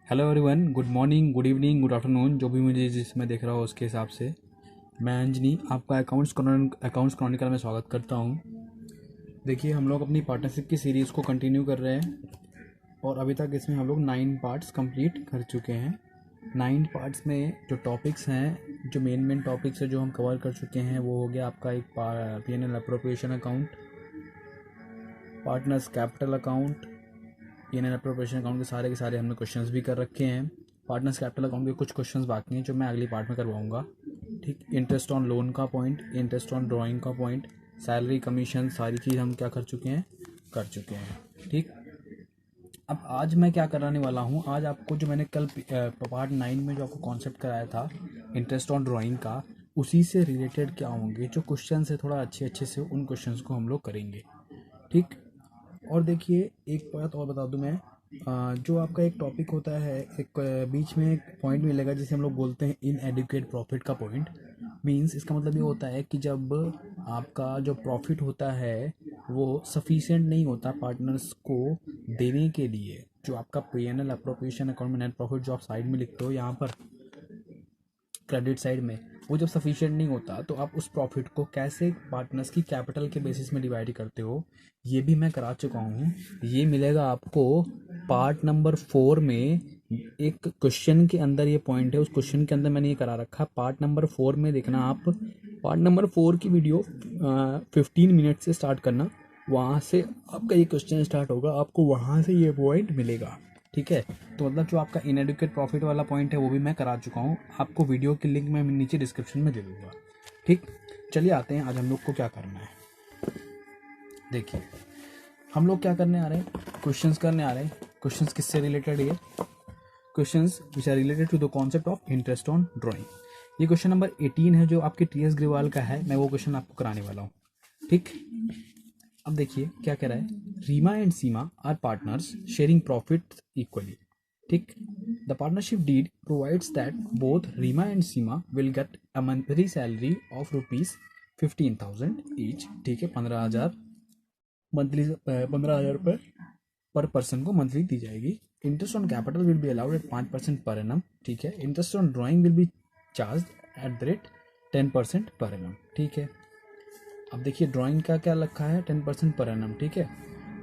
Hello everyone, good morning, good evening, good afternoon, जो भी मुझे जिसमें देख रहा हो उसके हिसाब से। मैं अंजनी, आपका अकाउंट्स क्रॉनिकल में स्वागत करता हूँ। देखिए, हम लोग अपनी पार्टनरशिप की सीरीज़ को कंटिन्यू कर रहे हैं और अभी तक इसमें हम लोग 9 पार्ट्स कंप्लीट कर चुके हैं। 9 पार्ट्स में जो टॉपिक्स हैं, जो मेन टॉपिक्स है जो हम कवर कर चुके हैं, वो हो गया आपका एक P&L appropriation account, partners capital account, P&L appropriation account के सारे हमने क्वेश्चंस भी कर रखे हैं। पार्टनर्स कैपिटल अकाउंट के कुछ क्वेश्चंस बाकी हैं जो मैं अगली पार्ट में करवाऊंगा। ठीक, इंटरेस्ट ऑन लोन का पॉइंट, इंटरेस्ट ऑन ड्राइंग का पॉइंट, सैलरी कमीशन, सारी चीज़ हम क्या कर चुके हैं। ठीक, अब आज मैं क्या कराने वाला हूँ, आज आपको जो मैंने कल पार्ट 9 में जो आपको कॉन्सेप्ट कराया था इंटरेस्ट ऑन ड्राइंग का, उसी से रिलेटेड क्या होंगे जो क्वेश्चन है, थोड़ा अच्छे से उन क्वेश्चंस को हम लोग करेंगे। ठीक, और देखिए एक बात और बता दूं मैं, जो आपका एक टॉपिक होता है, एक बीच में एक पॉइंट मिलेगा जिसे हम लोग बोलते हैं इनएडिक्वेट प्रॉफिट का पॉइंट। मींस इसका मतलब ये होता है कि जब आपका जो प्रॉफिट होता है वो सफिशिएंट नहीं होता पार्टनर्स को देने के लिए, जो आपका P&L अप्रोप्रिएशन अकाउंट में नेट प्रॉफिट जो आप साइड में लिखते हो यहाँ पर क्रेडिट साइड में, वो जब सफिशिएंट नहीं होता तो आप उस प्रॉफिट को कैसे पार्टनर्स की कैपिटल के बेसिस में डिवाइड करते हो, ये भी मैं करा चुका हूँ। ये मिलेगा आपको पार्ट नंबर 4 में। एक क्वेश्चन के अंदर ये पॉइंट है, उस क्वेश्चन के अंदर मैंने ये करा रखा। पार्ट नंबर 4 में देखना आप, पार्ट नंबर 4 की वीडियो 15 मिनट से स्टार्ट करना, वहाँ से आपका ये क्वेश्चन स्टार्ट होगा, आपको वहाँ से ये पॉइंट मिलेगा। ठीक है, तो मतलब जो आपका इनएडुकेट प्रॉफिट वाला पॉइंट है वो भी मैं करा चुका हूँ, आपको वीडियो की लिंक मैं नीचे डिस्क्रिप्शन में दे दूँगा। ठीक, चलिए आते हैं आज हम लोग को क्या करना है। देखिए, हम लोग क्या करने आ रहे हैं, क्वेश्चंस करने आ रहे हैं। क्वेश्चंस किससे रिलेटेड है? Questions which are related to the concept of interest on drawing. ये क्वेश्चन नंबर 18 है जो आपके TS ग्रेवाल का है, मैं वो क्वेश्चन आपको कराने वाला हूँ। ठीक, अब देखिए क्या कह रहा है, Reema and Seema are partners sharing profit equally. ठीक, the partnership deed provides that both Reema and Seema will get a monthly salary of ₹15,000 each. ठीक है, 15,000 मंथली, 15,000 रुपये पर पर्सन को मंथली दी जाएगी। Interest on capital will be allowed eight 5% पर एनम। ठीक है, interest on drawing will be charge at the rate 10% per annum. ठीक है, अब देखिए ड्राइंग का क्या रखा है, 10% पर एनम। ठीक है,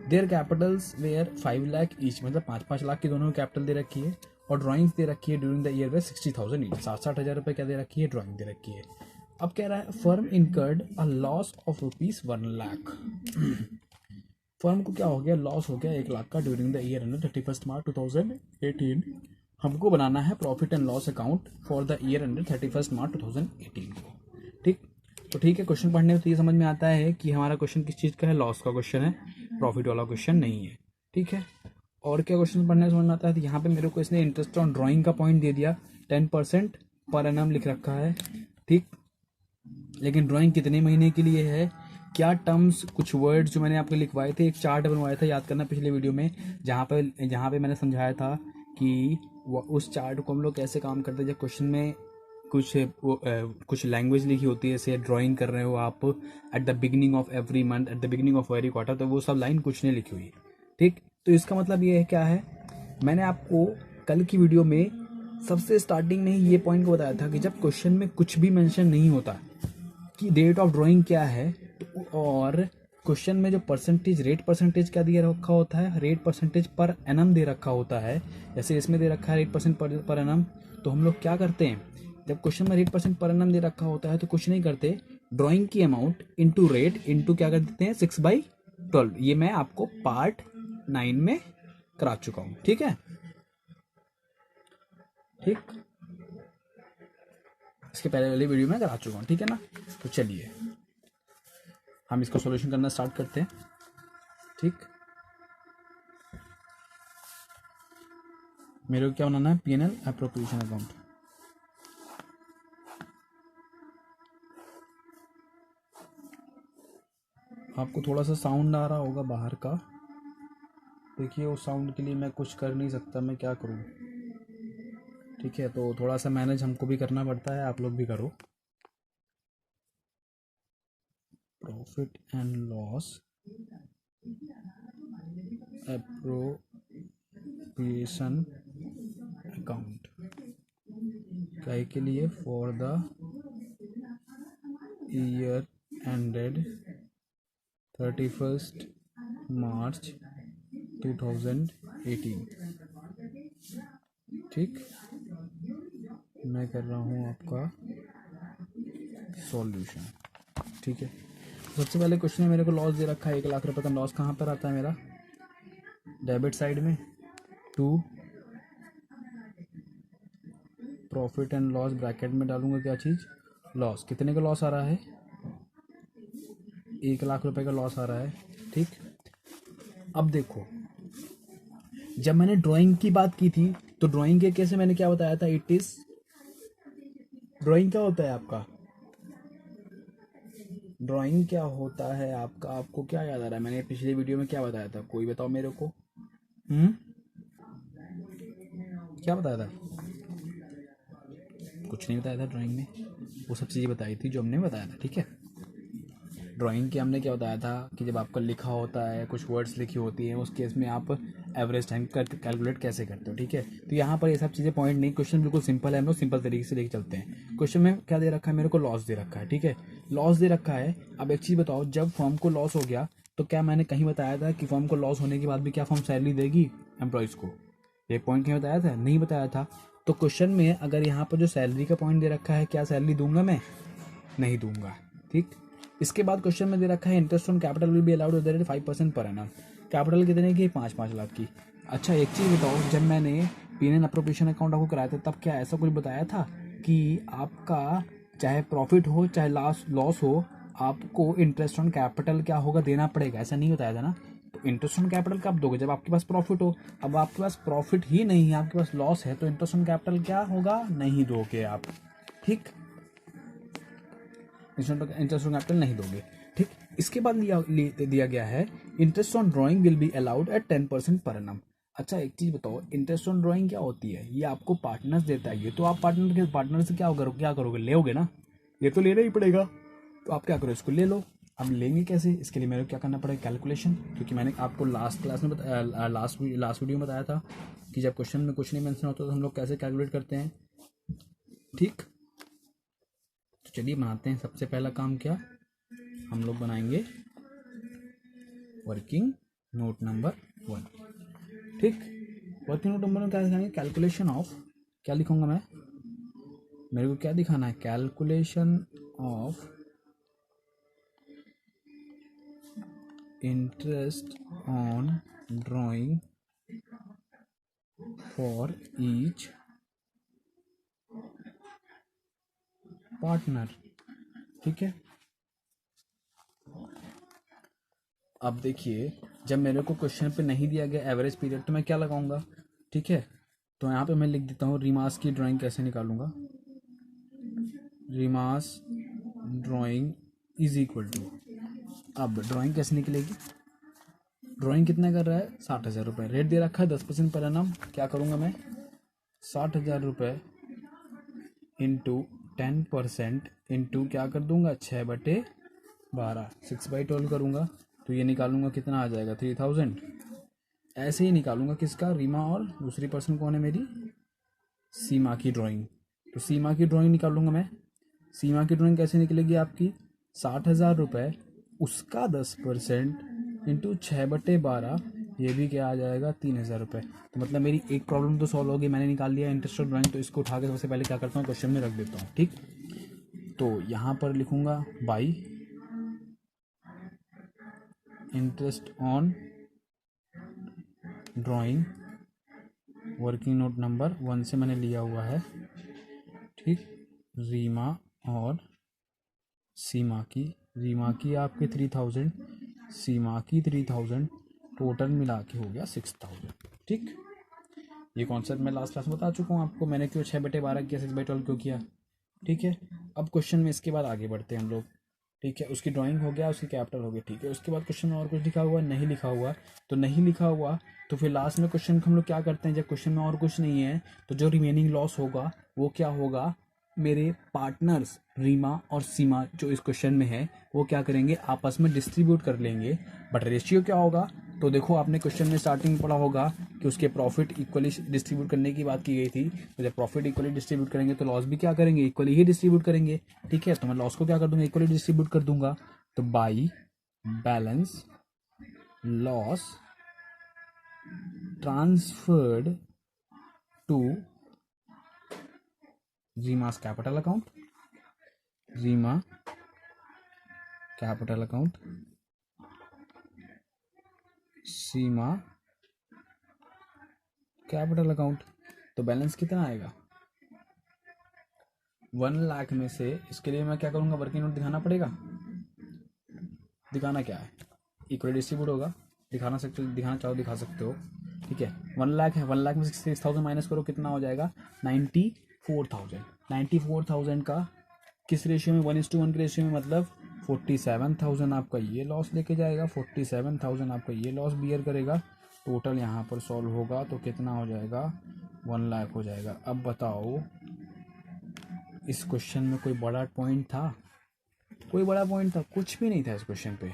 their capitals were 5 lakh each, मतलब 5-5 लाख की दोनों कैपिटल दे रखी है, और ड्राइंग्स दे रखी है during the year way 60,000 each, 60,000 रुपये क्या दे रखी है, ड्राइंग दे रखी है। अब कह रहा है firm incurred a loss of ₹1 lakh. Firm को क्या हो गया, लॉस हो गया 1 लाख का ड्यूरिंग द ईयर एंड 31 मार्च 2018। हमको बनाना है profit and loss account for the year and 31 मार्च 2018 को। ठीक, तो ठीक है, क्वेश्चन पढ़ने में तो ये समझ में आता है कि हमारा क्वेश्चन किस चीज़ का है, लॉस का क्वेश्चन है, प्रॉफिट वाला क्वेश्चन नहीं है। ठीक है, और क्या क्वेश्चन पढ़ने में समझ में आता है, तो यहाँ पे मेरे को इसने इंटरेस्ट ऑन ड्राइंग का पॉइंट दे दिया, 10% पर एनम लिख रखा है। ठीक, लेकिन ड्राइंग कितने महीने के लिए है, क्या टर्म्स, कुछ वर्ड्स जो मैंने आपको लिखवाए थे, एक चार्ट बनवाया था, याद करना पिछले वीडियो में, जहाँ पे मैंने समझाया था कि उस चार्ट को हम लोग कैसे काम करते हैं। जब क्वेश्चन में कुछ लैंग्वेज लिखी होती है, जैसे ड्राइंग कर रहे हो आप at the beginning of every month, at the beginning of every quarter, तो वो सब लाइन कुछ नहीं लिखी हुई है। ठीक, तो इसका मतलब ये है क्या है, मैंने आपको कल की वीडियो में सबसे स्टार्टिंग में ही ये पॉइंट को बताया था कि जब क्वेश्चन में कुछ भी मेंशन नहीं होता कि डेट ऑफ ड्राइंग क्या है, और क्वेश्चन में जो परसेंटेज, रेट परसेंटेज क्या दिया रखा होता है, रेट परसेंटेज पर एनम दे रखा होता है, जैसे इसमें दे रखा है रेट परसेंट पर एनम, तो हम लोग क्या करते हैं, जब क्वेश्चन में रेट परसेंट पर एनम दे रखा होता है तो कुछ नहीं करते, ड्राइंग की अमाउंट इंटू रेट इंटू क्या कर देते हैं, 6/12। ये मैं आपको पार्ट 9 में करा चुका हूँ। ठीक है, ठीक, इसके पहले वाली वीडियो में करा चुका हूँ। ठीक है ना, तो चलिए हम इसको सॉल्यूशन करना स्टार्ट करते हैं। ठीक, मेरे को क्या बनाना है, P&L अप्रोप्रिएशन अकाउंट। आपको थोड़ा सा साउंड आ रहा होगा बाहर का, देखिए उस साउंड के लिए मैं कुछ कर नहीं सकता, मैं क्या करूँ। ठीक है, तो थोड़ा सा मैनेज हमको भी करना पड़ता है, आप लोग भी करो। Profit and loss appropriation account, काय के लिए, for the year ended 31st मार्च 2018। ठीक, मैं कर रहा हूँ आपका सॉल्यूशन। ठीक है, सबसे पहले क्वेश्चन में मेरे को लॉस दे रखा है 1 लाख रुपए का। लॉस कहाँ पर आता है मेरा, डेबिट साइड में, to profit and loss, bracket में डालूंगा क्या चीज़, लॉस। कितने का लॉस आ रहा है, 1 लाख रुपए का लॉस आ रहा है। ठीक, अब देखो, जब मैंने ड्राइंग की बात की थी तो ड्राइंग के कैसे मैंने क्या बताया था, इट इज, ड्राइंग क्या होता है आपका, ड्राइंग क्या होता है आपका, आपको क्या याद आ रहा है, मैंने पिछले वीडियो में क्या बताया था, कोई बताओ मेरे को। क्या बताया था, कुछ नहीं बताया था ड्राइंग में, वो सब चीज़ें बताई थी जो हमने बताया था। ठीक है, ड्राइंग के हमने क्या बताया था कि जब आपका लिखा होता है, कुछ वर्ड्स लिखी होती हैं, उस केस में आप एवरेज टाइम कैलकुलेट कैसे करते हो। ठीक है, तो यहाँ पर ये सब चीज़ें पॉइंट नहीं, क्वेश्चन बिल्कुल सिंपल है, हम लोग सिंपल तरीके से लेके चलते हैं। क्वेश्चन में क्या दे रखा है, मेरे को लॉस दे रखा है। ठीक है, लॉस दे रखा है। अब एक चीज़ बताओ, जब फर्म को लॉस हो गया तो क्या मैंने कहीं बताया था कि फर्म को लॉस होने के बाद भी क्या फर्म सैलरी देगी एम्प्लॉयज़ को, ये पॉइंट कहीं बताया था, नहीं बताया था। तो क्वेश्चन में अगर यहाँ पर जो सैलरी का पॉइंट दे रखा है, क्या सैलरी दूंगा मैं, नहीं दूंगा। ठीक, इसके बाद क्वेश्चन में दे रखा है interest on capital will be allowed eight 5% per annum. Capital कितने की, 5 लाख की। अच्छा एक चीज़ बताओ, जब मैंने पी एन अप्रोप्रिएशन अकाउंट आपको कराया था तब क्या ऐसा कुछ बताया था कि आपका चाहे प्रॉफिट हो चाहे लॉस हो, आपको इंटरेस्ट ऑन कैपिटल क्या होगा, देना पड़ेगा, ऐसा नहीं बताया था ना। तो इंटरेस्ट ऑन कैपिटल कब दोगे, जब आपके पास प्रॉफिट हो। अब आपके पास प्रॉफिट ही नहीं है, आपके पास लॉस है, तो इंटरेस्ट ऑन कैपिटल क्या होगा, नहीं दोगे आप। ठीक, इंटरेस्ट ऑन कैपिटल नहीं दोगे। ठीक, इसके बाद दिया गया है interest on drawing will be allowed at 10% per annum. अच्छा एक चीज बताओ, इंटरेस्ट ऑन ड्राइंग क्या होती है, ये आपको पार्टनर्स देता है, ये तो आप पार्टनर से क्या करोगे, लेोगे ना, ये तो लेना ही पड़ेगा। तो आप क्या करो, इसको ले लो। अब लेंगे कैसे, इसके लिए मेरे को क्या करना पड़ेगा, कैलकुलेशन, क्योंकि मैंने आपको लास्ट क्लास में लास्ट वीडियो में बताया था कि जब क्वेश्चन में कुछ नहीं मेंशन होता तो हम लोग कैसे कैलकुलेट करते हैं। ठीक, तो चलिए बनाते हैं। सबसे पहला काम क्या, हम लोग बनाएंगे वर्किंग नोट नंबर 1। ठीक, वर्किंग नोट नंबर में क्या दिखाएंगे, कैलकुलेशन ऑफ, क्या लिखूंगा मैं, मेरे को क्या दिखाना है, calculation of interest on drawing for each partner. ठीक है, अब देखिए, जब मेरे को क्वेश्चन पे नहीं दिया गया एवरेज पीरियड तो मैं क्या लगाऊंगा। ठीक है, तो यहाँ पे मैं लिख देता हूँ रीमास की ड्राइंग कैसे निकालूंगा, रीमास ड्राइंग इज इक्वल टू, अब ड्राइंग कैसे निकलेगी, ड्राइंग कितना कर रहा है, 60,000 रुपये, रेट दे रखा है 10% पर एनम। क्या करूँगा मैं, 60,000 रुपये इंटू 10% इंटू क्या कर दूंगा, 6/12, 6/12 करूँगा तो ये निकालूंगा कितना आ जाएगा, 3,000। ऐसे ही निकालूंगा किसका, रीमा, और दूसरी पर्सन कौन है मेरी, सीमा की ड्राइंग। तो सीमा की ड्राइंग निकालूंगा मैं। सीमा की ड्राइंग कैसे निकलेगी आपकी, 60,000 रुपये, उसका 10% इंटू 6/12, ये भी क्या आ जाएगा, 3,000 रुपये। तो मतलब मेरी एक प्रॉब्लम तो सॉल्व होगी, मैंने निकाल लिया इंटरेस्ट ऑफ ड्राइंग। तो इसको उठा के सबसे पहले क्या करता हूँ, क्वेश्चन में रख देता हूँ। ठीक, तो यहाँ पर लिखूंगा by interest on drawing, working note number 1 से मैंने लिया हुआ है। ठीक, रीमा और सीमा की, रीमा की आपके 3,000, सीमा की 3,000, टोटल मिला के हो गया 6,000। ठीक, ये कॉन्सेप्ट मैं लास्ट क्लास में बता चुका हूँ आपको, मैंने क्यों 6/12 किया, 6/12 क्यों किया। ठीक है, अब क्वेश्चन में इसके बाद आगे बढ़ते हैं हम लोग। ठीक है, उसकी ड्राइंग हो गया, उसकी कैपिटल हो गया। ठीक है, उसके बाद क्वेश्चन में और कुछ लिखा हुआ, नहीं लिखा हुआ, तो नहीं लिखा हुआ तो फिर लास्ट में क्वेश्चन हम लोग क्या करते हैं, जब क्वेश्चन में और कुछ नहीं है तो जो रिमेनिंग लॉस होगा वो क्या होगा, मेरे पार्टनर्स रीमा और सीमा जो इस क्वेश्चन में है वो क्या करेंगे, आपस में डिस्ट्रीब्यूट कर लेंगे। बट रेशियो क्या होगा, तो देखो आपने क्वेश्चन में स्टार्टिंग में पढ़ा होगा कि उसके प्रॉफिट इक्वली डिस्ट्रीब्यूट करने की बात की गई थी। तो जब प्रॉफिट इक्वली डिस्ट्रीब्यूट करेंगे तो लॉस भी क्या करेंगे, इक्वली ही डिस्ट्रीब्यूट करेंगे। ठीक है, तो मैं लॉस को क्या कर दूंगा, इक्वली डिस्ट्रीब्यूट कर दूंगा। तो by balance loss transferred to Reema's capital account, Reema capital account, Seema capital account. तो बैलेंस कितना आएगा 1 लाख में से। इसके लिए मैं क्या करूंगा, वर्किंग नोट दिखाना पड़ेगा। दिखाना क्या है, इक्वली डिस्ट्रीब्यूट होगा। दिखाना सकते, दिखाना चाहो दिखा सकते हो। ठीक है, 1 लाख है, 1 लाख में से 6000 माइनस करो, कितना हो जाएगा 94,000। 94,000 का किस रेशियो में, 1:1 के रेशियो में, मतलब 47,000 आपका ये लॉस लेके जाएगा, 47,000 आपका ये लॉस बियर करेगा। टोटल यहाँ पर सॉल्व होगा तो कितना हो जाएगा, 1 लाख हो जाएगा। अब बताओ इस क्वेश्चन में कोई बड़ा पॉइंट था, कोई बड़ा पॉइंट था, कुछ भी नहीं था इस क्वेश्चन पे।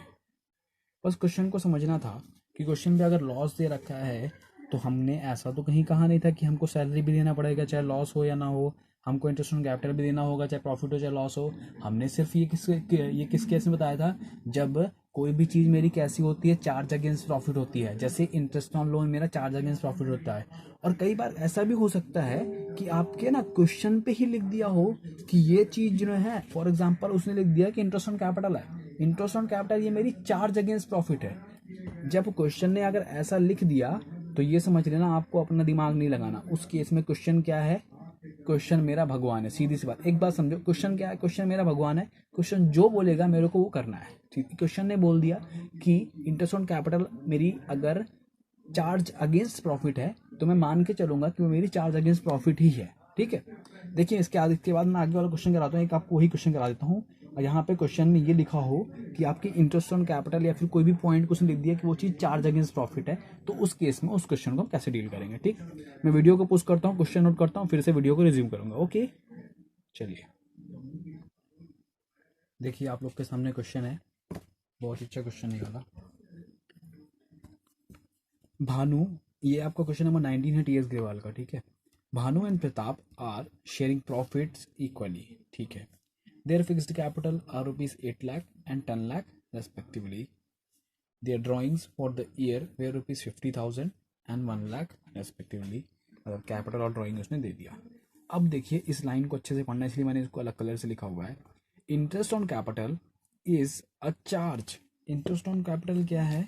बस क्वेश्चन को समझना था कि क्वेश्चन पे अगर लॉस दे रखा है तो हमने ऐसा तो कहीं कहा नहीं था कि हमको सैलरी भी देना पड़ेगा चाहे लॉस हो या ना हो, हमको इंटरेस्ट ऑन कैपिटल भी देना होगा चाहे प्रॉफिट हो चाहे लॉस हो। हमने सिर्फ ये किस केस में बताया था, जब कोई भी चीज़ मेरी कैसी होती है, चार्ज अगेंस्ट प्रॉफिट होती है। जैसे इंटरेस्ट ऑन लोन मेरा चार्ज अगेंस्ट प्रॉफिट होता है। और कई बार ऐसा भी हो सकता है कि आपके ना क्वेश्चन पे ही लिख दिया हो कि ये चीज़ जो है, फॉर एग्जाम्पल उसने लिख दिया कि इंटरेस्ट ऑन कैपिटल है, इंटरेस्ट ऑन कैपिटल ये मेरी चार्ज अगेंस्ट प्रॉफिट है। जब क्वेश्चन ने अगर ऐसा लिख दिया तो ये समझ लेना आपको अपना दिमाग नहीं लगाना। उस केस में क्वेश्चन क्या है, क्वेश्चन मेरा भगवान है। सीधी सी बात, एक बात समझो, क्वेश्चन क्या है, क्वेश्चन मेरा भगवान है। क्वेश्चन जो बोलेगा मेरे को वो करना है। ठीक, क्वेश्चन ने बोल दिया कि इंटरेस्ट ऑन कैपिटल मेरी अगर चार्ज अगेंस्ट प्रॉफिट है तो मैं मान के चलूंगा कि वो मेरी चार्ज अगेंस्ट प्रॉफिट ही है। ठीक है, देखिए इसके बाद मैं आगे वाला क्वेश्चन कराता हूँ, एक आपको वही क्वेश्चन करा देता हूँ। और यहाँ पे क्वेश्चन में ये लिखा हो कि आपकी इंटरेस्ट ऑन कैपिटल या फिर कोई भी पॉइंट को उसने लिख दिया कि वो चीज़ चार्ज अगेंस्ट प्रॉफिट है, तो उस केस में उस क्वेश्चन को हम कैसे डील करेंगे। ठीक, मैं वीडियो को पोस्ट करता हूँ, क्वेश्चन नोट करता हूँ, फिर से वीडियो को रिज्यूम करूंगा। ओके, चलिए देखिए आप लोग के सामने क्वेश्चन है, बहुत अच्छा क्वेश्चन निकाला भानु। ये आपका क्वेश्चन नंबर 19 है टीएस ग्रेवाल का। ठीक है, Bhanu and Pratap are sharing profits equally. ठीक है, their fixed capital are rupees 8 lakh and 10 lakh respectively. Their drawings for the year were rupees 50,000 and 1 lakh respectively. और कैपिटल और ड्राइंग उसने दे दिया। अब देखिए इस लाइन को अच्छे से पढ़ना, इसलिए मैंने इसको अलग कलर से लिखा हुआ है। Interest on capital is a charge. Interest on capital क्या है,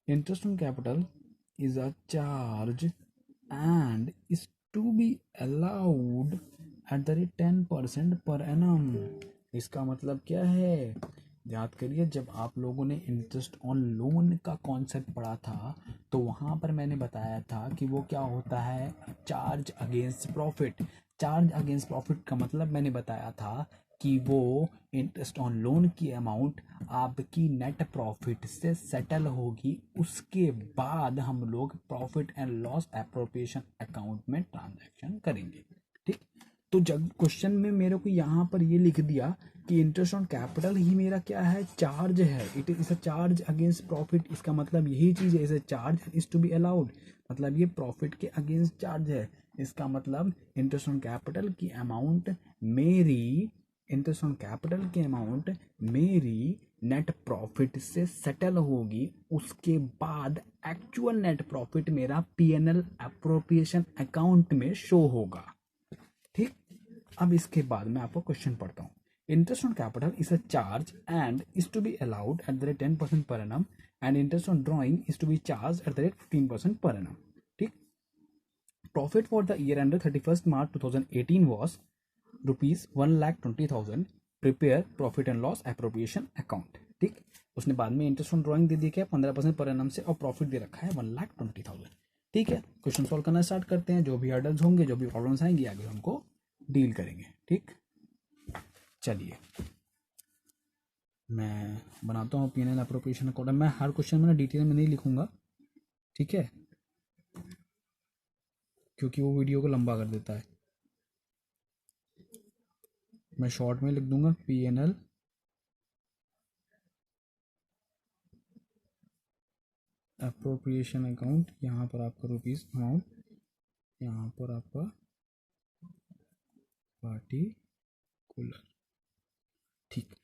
interest on capital is a charge and is to be allowed at the rate 10% per annum। इसका मतलब क्या है, याद करिए जब आप लोगों ने इंटरेस्ट ऑन लोन का कॉन्सेप्ट पढ़ा था तो वहाँ पर मैंने बताया था कि वो क्या होता है, charge against profit. Charge against profit का मतलब मैंने बताया था कि वो इंटरेस्ट ऑन लोन की अमाउंट आपकी नेट प्रॉफिट से सेटल होगी, उसके बाद हम लोग profit and loss appropriation account में ट्रांजैक्शन करेंगे। ठीक, तो जब क्वेश्चन में मेरे को यहाँ पर ये लिख दिया कि इंटरेस्ट ऑन कैपिटल ही मेरा क्या है, चार्ज है, it is a charge against profit. इसका मतलब यही चीज़ है, is a charge is to be allowed, मतलब ये प्रॉफिट के अगेंस्ट चार्ज है। इसका मतलब इंटरेस्ट ऑन कैपिटल की अमाउंट मेरी, इंटरेस्ट ऑन कैपिटल की अमाउंट मेरी नेट प्रॉफिट से सेटल होगी, उसके बाद एक्चुअल नेट प्रॉफिट मेरा पीएनएल अप्रोप्रिएशन अकाउंट में शो होगा। ठीक, अब इसके बाद मैं आपको क्वेश्चन पढ़ता हूँ। Interest on capital is a charge and is to be allowed at the rate 10% per annum and interest on drawing is to be charge at the rate 15% per annum. ठीक, profit for the year ended 31st March 2018 was rupees 1,20,000। Prepare profit and loss appropriation account. ठीक, उसने बाद में interest on drawing दे दी क्या 15% per annum से, और प्रॉफिट दे रखा है 1,20,000। ठीक है, क्वेश्चन सॉल्व करना स्टार्ट करते हैं। जो भी हर्डल्स होंगे, जो भी प्रॉब्लम्स आएंगी, आगे हमको डील करेंगे। ठीक, चलिए मैं बनाता हूँ P N L appropriation account. मैं हर क्वेश्चन में ना डिटेल में नहीं लिखूंगा, ठीक है, क्योंकि वो वीडियो को लंबा कर देता है। मैं शॉर्ट में लिख दूंगा P N L appropriation account, यहाँ पर आपका रुपीज़ अमाउंट, यहाँ पर आपका पार्टिकुलर। ठीक,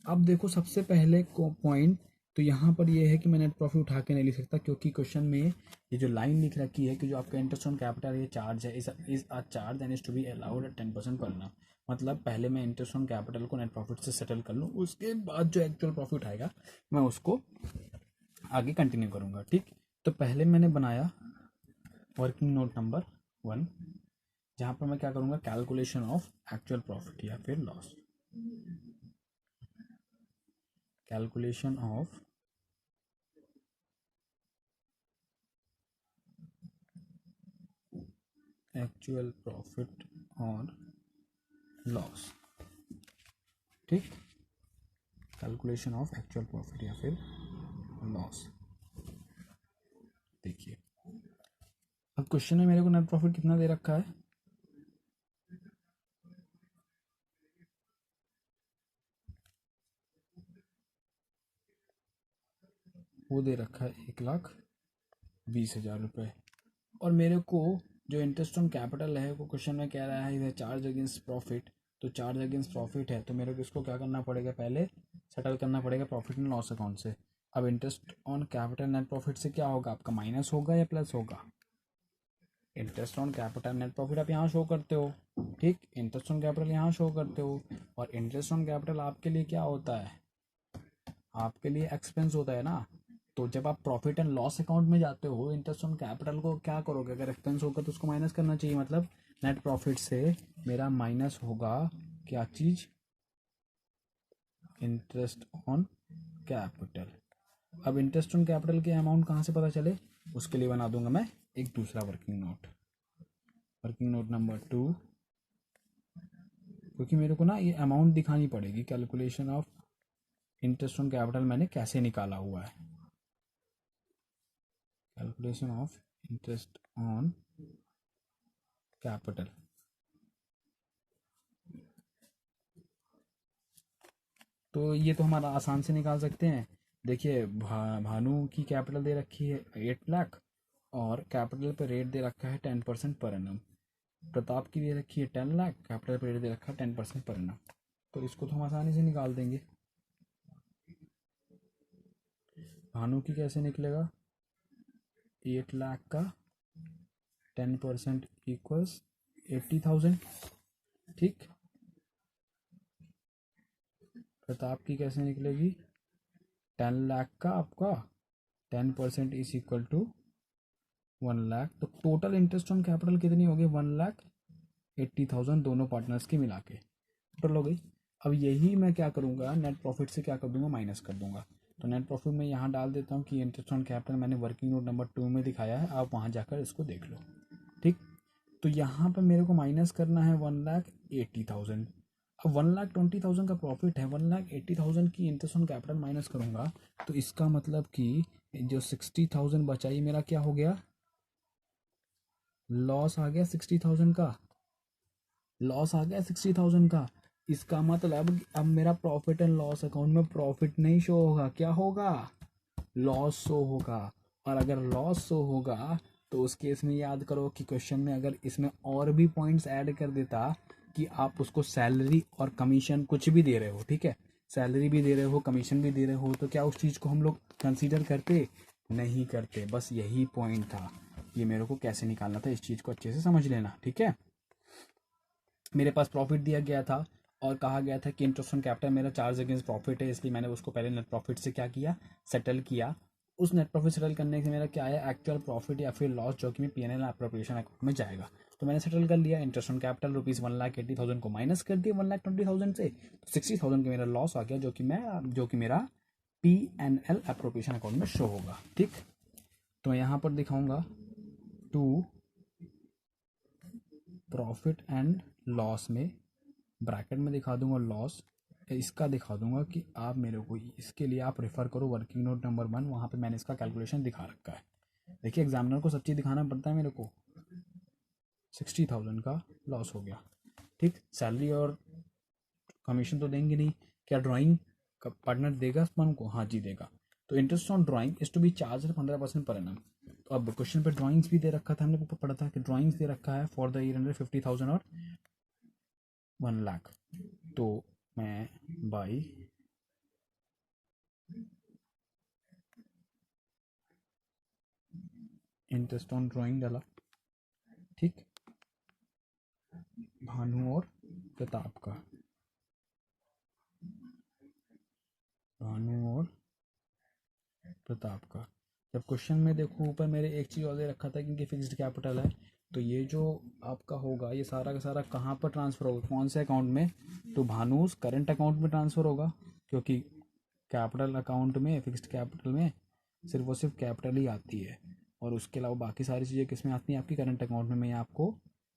अब देखो सबसे पहले को पॉइंट तो यहाँ पर ये है कि मैं नेट प्रॉफिट उठा के नहीं लिख सकता, क्योंकि क्वेश्चन में ये जो लाइन लिख रखी है कि जो आपका इंटरेस्ट ऑन कैपिटल ये चार्ज है, is a charge and is to be allowed at 10% per annum। मतलब पहले मैं इंटरेस्ट ऑन कैपिटल को नेट प्रॉफिट से सेटल कर लूँ, उसके बाद जो एक्चुअल प्रॉफिट आएगा मैं उसको आगे कंटिन्यू करूँगा। ठीक, तो पहले मैंने बनाया वर्किंग नोट नंबर 1, जहाँ पर मैं क्या करूँगा, कैलकुलेशन ऑफ एक्चुअल प्रॉफिट या फिर loss, calculation of actual profit और लॉस। ठीक, कैलकुलेशन ऑफ एक्चुअल प्रॉफिट या फिर लॉस। देखिए अब क्वेश्चन में मेरे को नेट प्रॉफिट कितना दे रखा है, वो दे रखा है 1,20,000 रुपये। और मेरे को जो इंटरेस्ट ऑन कैपिटल है वो क्वेश्चन में कह रहा है चार्ज अगेंस्ट प्रॉफिट, तो चार्ज अगेंस्ट प्रॉफिट है तो मेरे को इसको क्या करना पड़ेगा, पहले सेटल करना पड़ेगा प्रॉफिट एंड लॉस अकाउंट से। अब interest on capital net profit से क्या होगा, आपका माइनस होगा या प्लस होगा, interest on capital net profit आप यहाँ शो करते हो। ठीक, इंटरेस्ट ऑन कैपिटल यहाँ शो करते हो, और इंटरेस्ट ऑन कैपिटल आपके लिए क्या होता है, आपके लिए एक्सपेंस होता है ना। तो जब आप प्रॉफिट एंड लॉस अकाउंट में जाते हो, इंटरेस्ट ऑन कैपिटल को क्या करोगे, अगर एक्सपेंस होगा तो उसको माइनस करना चाहिए। मतलब नेट प्रॉफिट से मेरा माइनस होगा क्या चीज, इंटरेस्ट ऑन कैपिटल। अब इंटरेस्ट ऑन कैपिटल के अमाउंट कहाँ से पता चले, उसके लिए बना दूंगा मैं एक दूसरा working note, working note number 2, क्योंकि मेरे को ना ये अमाउंट दिखानी पड़ेगी, calculation of interest on capital मैंने कैसे निकाला हुआ है, calculation of interest on capital. तो ये तो हमारा आसान से निकाल सकते हैं। देखिए भानु की कैपिटल दे रखी है 8 लाख और कैपिटल पे रेट दे रखा है 10% पर एनम। प्रताप की दे रखी है 10 लाख, कैपिटल पे रेट दे रखा है 10% पर एनम। तो इसको तो हम आसानी से निकाल देंगे। भानु की कैसे निकलेगा, 8 लाख का 10% इक्वल्स 80,000। ठीक, प्रताप की कैसे निकलेगी, 10 लाख का आपका 10% इज इक्वल टू 1 लाख। तो टोटल इंटरेस्ट ऑन कैपिटल कितनी होगी, 1,80,000 दोनों पार्टनर्स की मिला के टोटल हो गई। अब यही मैं क्या करूँगा, नेट प्रॉफिट से क्या कर दूंगा, माइनस कर दूंगा। तो नेट प्रॉफिट में यहाँ डाल देता हूँ कि इंटरेस्ट ऑन कैपिटल मैंने वर्किंग नोट नंबर 2 में दिखाया है, आप वहाँ जाकर इसको देख लो। ठीक, तो यहाँ पर मेरे को माइनस करना है 1,80,000। अब 1,20,000 का प्रॉफिट है, 1,80,000 की इंटरेस्ट ऑन कैपिटल माइनस करूँगा, तो इसका मतलब कि जो 60,000 बचा ये मेरा क्या हो गया, लॉस आ गया 60,000 का, लॉस आ गया 60,000 का। इसका मतलब अब मेरा प्रॉफिट एंड लॉस अकाउंट में प्रॉफिट नहीं शो होगा, क्या होगा, लॉस शो होगा। और अगर लॉस शो होगा तो उस केस में याद करो कि क्वेश्चन में अगर इसमें और भी पॉइंट्स ऐड कर देता कि आप उसको सैलरी और कमीशन कुछ भी दे रहे हो, ठीक है, सैलरी भी दे रहे हो कमीशन भी दे रहे हो, तो क्या उस चीज़ को हम लोग कंसीडर करते, नहीं करते। बस यही पॉइंट था, ये मेरे को कैसे निकालना था, इस चीज़ को अच्छे से समझ लेना। ठीक है, मेरे पास प्रॉफिट दिया गया था और कहा गया था कि इंटरेस्ट ऑन कैपिटल मेरा चार्ज अगेंस्ट प्रॉफिट है, इसलिए मैंने उसको पहले नेट प्रॉफिट से क्या किया, सेटल किया। उस नेट प्रॉफिट सेटल करने से मेरा क्या है, एक्चुअल प्रॉफिट या फिर लॉस जो कि मैं पीएनएल एप्रोप्रिएशन अकाउंट में जाएगा। तो मैंने सेटल कर लिया, इंटरेस्ट ऑन कैपिटल रुपीज़ 1,80,000 को माइनस कर दिया 1,20,000 से, तो 60,000 का मेरा लॉस आ गया, जो कि मेरा पीएनएल एप्रोप्रिएशन अकाउंट में शो होगा। ठीक, तो मैं यहाँ पर दिखाऊंगा टू प्रॉफिट एंड लॉस में ब्रैकेट में दिखा दूंगा लॉस, इसका दिखा दूंगा कि आप मेरे को इसके लिए आप रेफर करो वर्किंग नोट नंबर 1, वहाँ पे मैंने इसका कैलकुलेशन दिखा रखा है। देखिए एग्जामिनर को सब चीज़ दिखाना पड़ता है, मेरे को 60,000 का लॉस हो गया। ठीक, सैलरी और कमीशन तो देंगे नहीं, क्या ड्राइंग का पार्टनर देगा मन को, हाँ जी देगा। तो interest on drawing is to be charge 15% per annum. तो अब क्वेश्चन पे ड्राइंग्स भी दे रखा था, हमने ऊपर पढ़ा था कि ड्राइंग्स दे रखा है फॉर द ईयर अंडर 50,000 और 1 लाख। तो मैं बाई इंटरेस्ट ऑन ड्राइंग डाला, ठीक, भानु और प्रताप का, भानु और प्रताप का। जब क्वेश्चन में देखो ऊपर मेरे एक चीज़ और दे रखा था क्योंकि फिक्स्ड कैपिटल है, तो ये जो आपका होगा ये सारा का सारा कहाँ पर ट्रांसफ़र होगा, कौन से अकाउंट में, तो भानुस करंट अकाउंट में ट्रांसफ़र होगा, क्योंकि कैपिटल अकाउंट में, फिक्स्ड कैपिटल में सिर्फ और सिर्फ कैपिटल ही आती है, और उसके अलावा बाकी सारी चीज़ें किस में आती हैं, आपकी करंट अकाउंट में। मैं आपको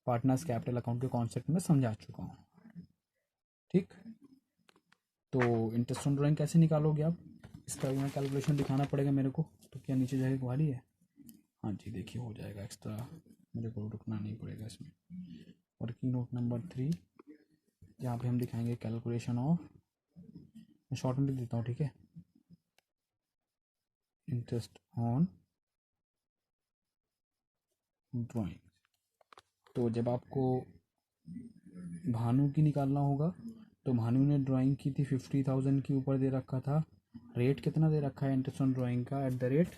पार्टनर्स कैपिटल अकाउंट के कॉन्सेप्ट में समझा चुका हूँ, ठीक। तो इंटरेस्ट ऑन ड्राइंग कैसे निकालोगे आप, इसका भी मैं कैलकुलेशन दिखाना पड़ेगा मेरे को, तो क्या नीचे जाएगी वाली है, हाँ जी देखिए हो जाएगा, एक्स्ट्रा मेरे को रुकना नहीं पड़ेगा इसमें। वर्किंग नोट नंबर 3 जहाँ पे हम दिखाएंगे कैलकुलेशन ऑफ, मैं शॉर्ट में लिख देता हूँ, ठीक है, इंटरेस्ट ऑन ड्राइंग। तो जब आपको भानु की निकालना होगा, तो भानु ने ड्राइंग की थी 50,000 के ऊपर दे रखा था, रेट कितना दे रखा है इंटरेस्ट ऑन ड्राइंग का, at the rate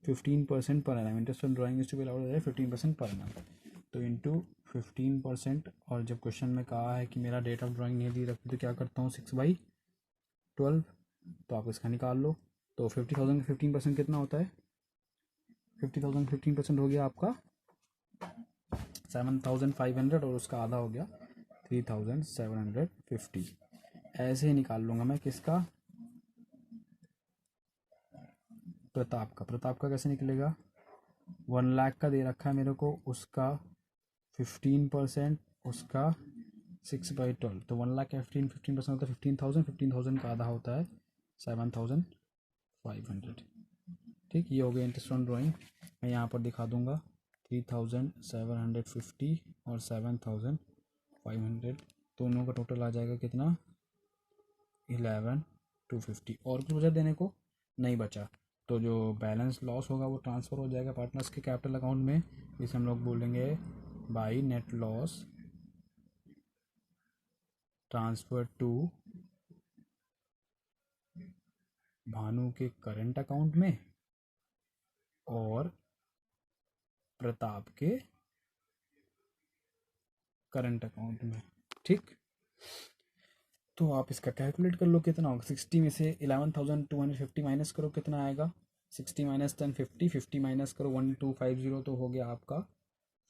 15% per annum. Interest on drawing is to be allowed at 15% per annum, तो इंटू 15%। और जब क्वेश्चन में कहा है कि मेरा डेट ऑफ ड्राइंग नहीं दी रखी, तो क्या करता हूँ 6/12, तो आप इसका निकाल लो। तो 50,000 का 15% कितना होता है, 50,000 15% हो गया आपका 7,500, और उसका आधा हो गया 3,750। ऐसे ही निकाल लूँगा मैं किसका, प्रताप का। प्रताप का कैसे निकलेगा, 1 लाख का दे रखा है मेरे को, उसका 15%, उसका 6/12, तो 1 लाख का 15% होता है 15,000, 15,000 का आधा होता है 7,500, ठीक। ये हो गया इंटरेस्ट ऑन ड्राइंग। मैं यहाँ पर दिखा दूंगा 3,750 और 7,500, दोनों का टोटल आ जाएगा कितना, 11,250। और कुछ बचा देने को नहीं बचा, तो जो बैलेंस लॉस होगा वो ट्रांसफ़र हो जाएगा पार्टनर्स के कैपिटल अकाउंट में, जिसे हम लोग बोलेंगे by net loss transfer to Bhanu के करंट अकाउंट में और प्रताप के करंट अकाउंट में, ठीक। तो आप इसका कैलकुलेट कर लो कितना होगा, 60 में से 11,250 माइनस करो, कितना आएगा, 60 माइनस 10 50, 50 माइनस करो 1250, तो हो गया आपका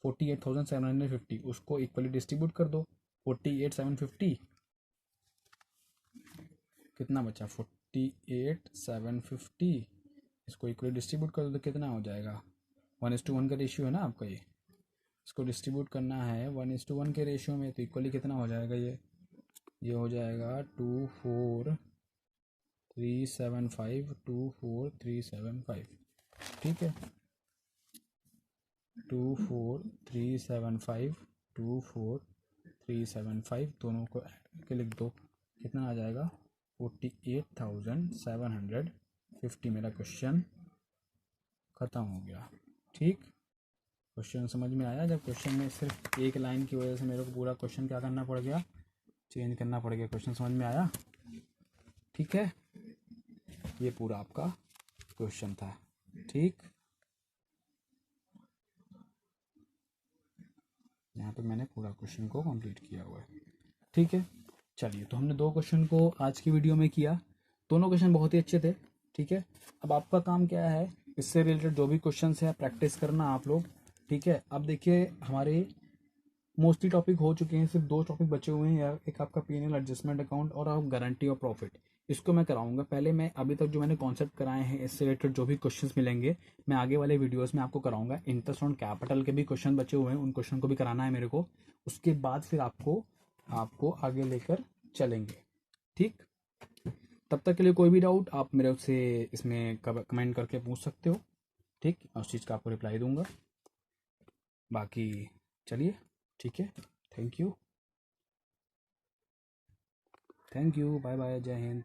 48,750। उसको इक्वली डिस्ट्रीब्यूट कर दो, 48,750 कितना बचा, 48,750, इसको इक्वली डिस्ट्रीब्यूट कर दो तो कितना हो जाएगा, 1:1 का रेशियो है ना आपका, ये इसको डिस्ट्रीब्यूट करना है 1:1 के रेशियो में, तो इक्वली कितना हो जाएगा, ये हो जाएगा 24,375, 24,375, ठीक है, 24,375, 24,375 दोनों को ऐड करके लिख दो, कितना आ जाएगा 48,750। मेरा क्वेश्चन ख़त्म हो गया, ठीक। क्वेश्चन समझ में आया, जब क्वेश्चन में सिर्फ एक लाइन की वजह से मेरे को पूरा क्वेश्चन क्या करना पड़ गया, चेंज करना पड़ गया। क्वेश्चन समझ में आया, ठीक है, ये पूरा आपका क्वेश्चन था, ठीक। यहाँ पे मैंने पूरा क्वेश्चन को कंप्लीट किया हुआ है, ठीक है। चलिए, तो हमने 2 क्वेश्चन को आज की वीडियो में किया, दोनों क्वेश्चन बहुत ही अच्छे थे, ठीक है। अब आपका काम क्या है, इससे रिलेटेड जो भी क्वेश्चन है प्रैक्टिस करना आप लोग, ठीक है। अब देखिए हमारे मोस्टली टॉपिक हो चुके हैं, सिर्फ 2 टॉपिक बचे हुए हैं यार, एक आपका P&L एडजस्टमेंट अकाउंट और आप गारंटी ऑफ प्रॉफिट, इसको मैं कराऊंगा। पहले मैं अभी तक जो मैंने कॉन्सेप्ट कराए हैं इससे रिलेटेड जो भी क्वेश्चंस मिलेंगे मैं आगे वाले वीडियोस में आपको कराऊंगा। इंटरेस्ट ऑन कैपिटल के भी क्वेश्चन बचे हुए हैं, उन क्वेश्चन को भी कराना है मेरे को, उसके बाद फिर आपको आगे लेकर चलेंगे, ठीक। तब तक के लिए कोई भी डाउट आप मेरे से इसमें कमेंट करके पूछ सकते हो, ठीक, उस चीज़ का आपको रिप्लाई दूंगा। बाकी चलिए, ठीक है, थैंक यू, बाय बाय, जय हिंद।